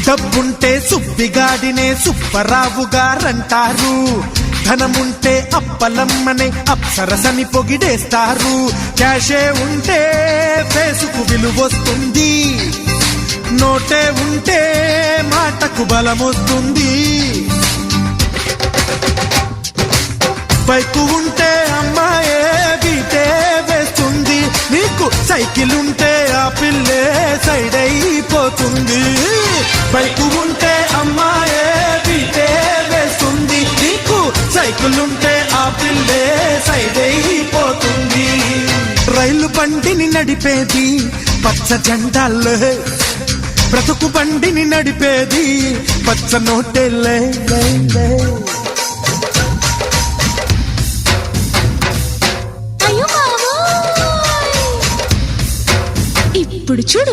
డబ్బుంటే సుబ్బిగాడినే సుబ్బరావు గారంటారు, ధనముంటే అప్పలమ్మనే అప్సరసని పొగిడేస్తారు. క్యాషే ఉంటే ఫేసుకు విలువొస్తుంది, నోటే ఉంటే మాటకు బలమొస్తుంది. బైకు ఉంటే అమ్మాయే బీటే వేస్తుంది, నీకు సైకిల్ ఉంటే ఆ పిల్లే సైడ్ అయిపోతుంది. బైకు ఉంటే అమ్మాయే బీటే వేస్తుంది, నీకు సైకిల్ ఉంటే ఆ పిల్లే సైడ్ అయిపోతుంది. రైలు బండిని నడిపేది పచ్చ జెండాలే, బ్రతుకు బండిని నడిపేది పచ్చ నోటెల్లే. ఇప్పుడు చూడు